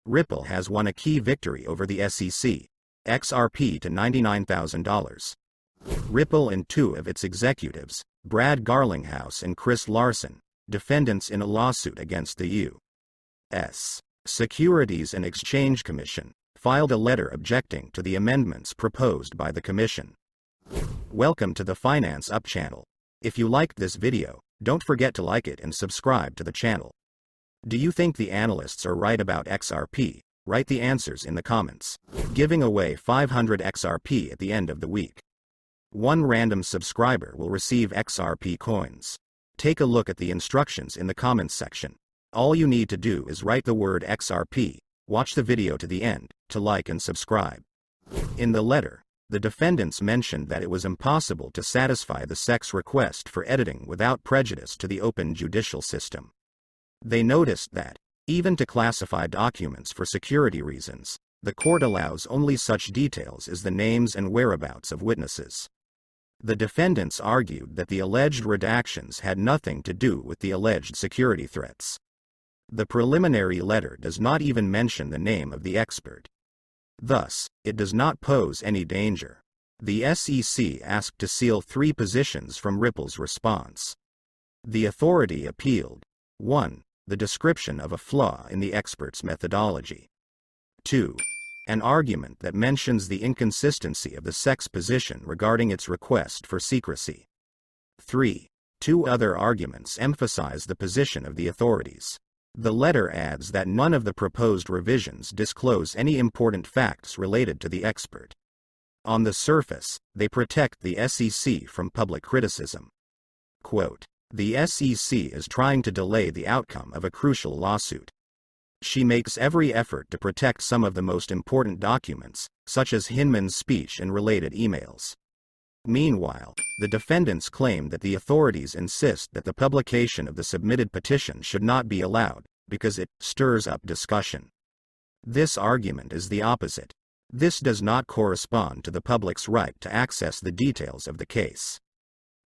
Ripple has won a key victory over the SEC, Xrp to $99,000. Ripple and two of its executives, Brad Garlinghouse and Chris Larson, defendants in a lawsuit against the U.S. Securities and Exchange Commission, filed a letter objecting to the amendments proposed by the Commission. Welcome to the Finance Up channel. If you liked this video, don't forget to like it and subscribe to the channel. Do you think the analysts are right about XRP? Write the answers in the comments. Giving away 500 XRP at the end of the week. One random subscriber will receive XRP coins. Take a look at the instructions in the comments section. All you need to do is write the word XRP, watch the video to the end, to like and subscribe. In the letter, the defendants mentioned that it was impossible to satisfy the SEC's request for editing without prejudice to the open judicial system. They noticed that, even to classify documents for security reasons, the court allows only such details as the names and whereabouts of witnesses. The defendants argued that the alleged redactions had nothing to do with the alleged security threats. The preliminary letter does not even mention the name of the expert. Thus, it does not pose any danger. The SEC asked to seal 3 positions from Ripple's response. The authority appealed. 1. The description of a flaw in the expert's methodology. 2. An argument that mentions the inconsistency of the SEC's position regarding its request for secrecy. 3. 2 other arguments emphasize the position of the authorities. The letter adds that none of the proposed revisions disclose any important facts related to the expert. On the surface, they protect the SEC from public criticism. Quote, "The SEC is trying to delay the outcome of a crucial lawsuit. She makes every effort to protect some of the most important documents, such as Hinman's speech and related emails." Meanwhile, the defendants claim that the authorities insist that the publication of the submitted petition should not be allowed, because it stirs up discussion. This argument is the opposite. This does not correspond to the public's right to access the details of the case.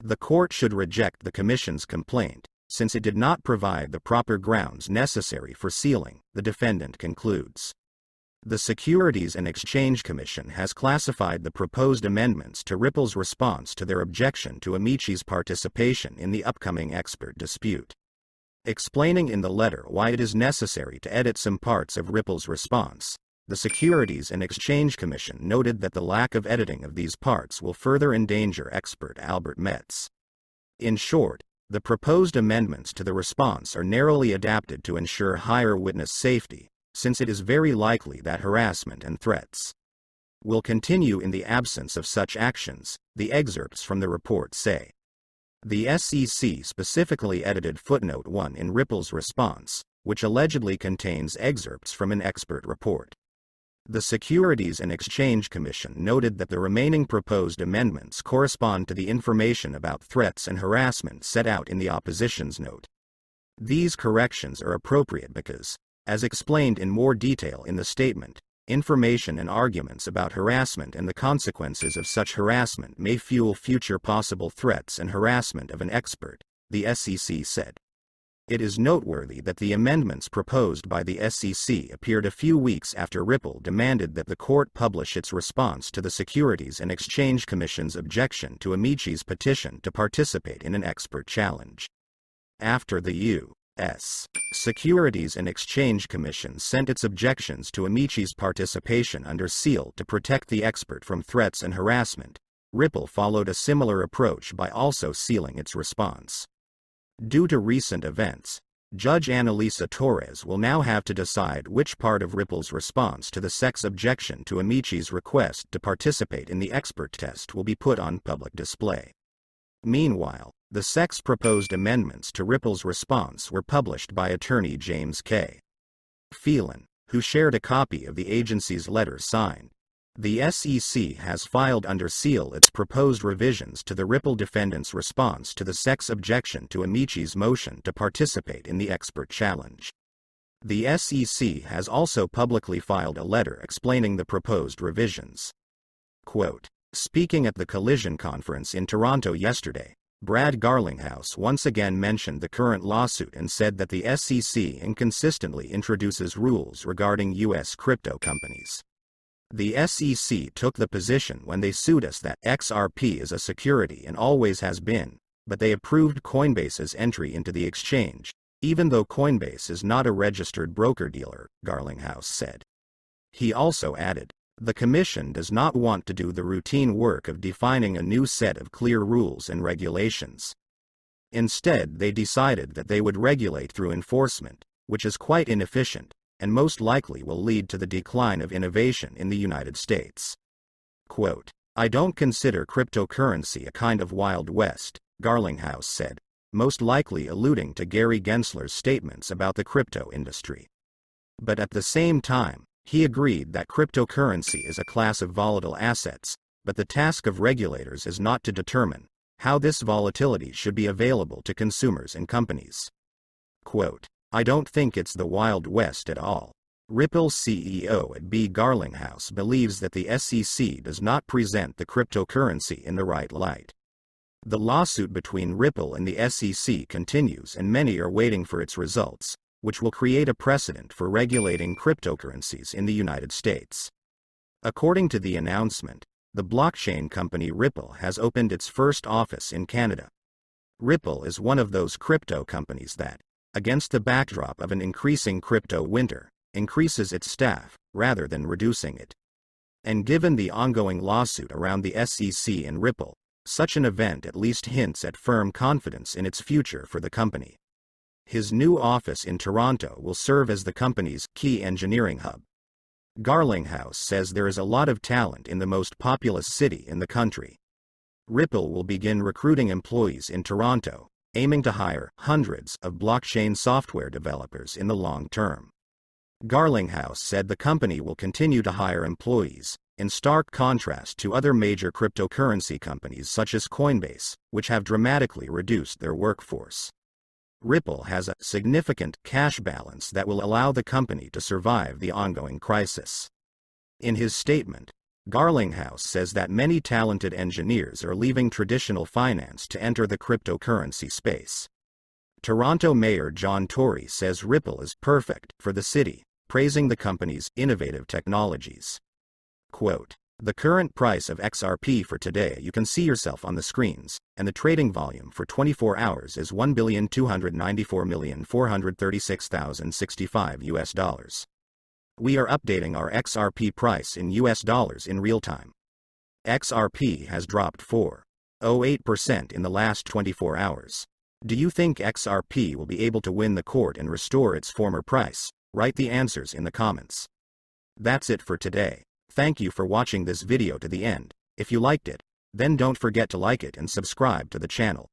The court should reject the Commission's complaint, since it did not provide the proper grounds necessary for sealing, the defendant concludes. The Securities and Exchange Commission has classified the proposed amendments to Ripple's response to their objection to Amici's participation in the upcoming expert dispute. Explaining in the letter why it is necessary to edit some parts of Ripple's response, the Securities and Exchange Commission noted that the lack of editing of these parts will further endanger expert Albert Metz. In short, the proposed amendments to the response are narrowly adapted to ensure higher witness safety, since it is very likely that harassment and threats will continue in the absence of such actions, the excerpts from the report say. The SEC specifically edited footnote 1 in Ripple's response, which allegedly contains excerpts from an expert report. The Securities and Exchange Commission noted that the remaining proposed amendments correspond to the information about threats and harassment set out in the opposition's note. These corrections are appropriate because, as explained in more detail in the statement, information and arguments about harassment and the consequences of such harassment may fuel future possible threats and harassment of an expert, the SEC said. It is noteworthy that the amendments proposed by the SEC appeared a few weeks after Ripple demanded that the court publish its response to the Securities and Exchange Commission's objection to Amici's petition to participate in an expert challenge. After the U.S. Securities and Exchange Commission sent its objections to Amici's participation under seal to protect the expert from threats and harassment, Ripple followed a similar approach by also sealing its response. Due to recent events, Judge Annalisa Torres will now have to decide which part of Ripple's response to the SEC's objection to Amici's request to participate in the expert test will be put on public display. Meanwhile, the SEC's proposed amendments to Ripple's response were published by attorney James K. Phelan, who shared a copy of the agency's letter signed. The SEC has filed under seal its proposed revisions to the Ripple defendants' response to the SEC's objection to Amici's motion to participate in the expert challenge. The SEC has also publicly filed a letter explaining the proposed revisions. Quote, "Speaking at the Collision Conference in Toronto yesterday, Brad Garlinghouse once again mentioned the current lawsuit and said that the SEC inconsistently introduces rules regarding U.S. crypto companies. The SEC took the position when they sued us that XRP is a security and always has been, but they approved Coinbase's entry into the exchange, even though Coinbase is not a registered broker-dealer, Garlinghouse said. He also added, "The Commission does not want to do the routine work of defining a new set of clear rules and regulations. Instead, they decided that they would regulate through enforcement, which is quite inefficient, and most likely will lead to the decline of innovation in the United States." Quote, "I don't consider cryptocurrency a kind of Wild West," Garlinghouse said, most likely alluding to Gary Gensler's statements about the crypto industry. But at the same time, he agreed that cryptocurrency is a class of volatile assets, but the task of regulators is not to determine how this volatility should be available to consumers and companies. Quote, "I don't think it's the Wild West at all." Ripple CEO B. Garlinghouse believes that the SEC does not present the cryptocurrency in the right light. The lawsuit between Ripple and the SEC continues and many are waiting for its results, which will create a precedent for regulating cryptocurrencies in the United States. According to the announcement, the blockchain company Ripple has opened its first office in Canada. Ripple is one of those crypto companies that, against the backdrop of an increasing crypto winter, increases its staff, rather than reducing it. And given the ongoing lawsuit around the SEC and Ripple, such an event at least hints at firm confidence in its future for the company. His new office in Toronto will serve as the company's key engineering hub. Garlinghouse says there is a lot of talent in the most populous city in the country. Ripple will begin recruiting employees in Toronto, aiming to hire hundreds of blockchain software developers in the long term. Garlinghouse said the company will continue to hire employees, in stark contrast to other major cryptocurrency companies such as Coinbase, which have dramatically reduced their workforce. Ripple has a significant cash balance that will allow the company to survive the ongoing crisis. In his statement, Garlinghouse says that many talented engineers are leaving traditional finance to enter the cryptocurrency space. Toronto Mayor John Tory says Ripple is perfect for the city, praising the company's innovative technologies. Quote, "The current price of XRP for today you can see yourself on the screens, and the trading volume for 24 hours is $1,294,436,065 US. We are updating our XRP price in US dollars in real time. XRP has dropped 4.08% in the last 24 hours. Do you think XRP will be able to win the court and restore its former price? Write the answers in the comments." That's it for today. Thank you for watching this video to the end. If you liked it, then don't forget to like it and subscribe to the channel.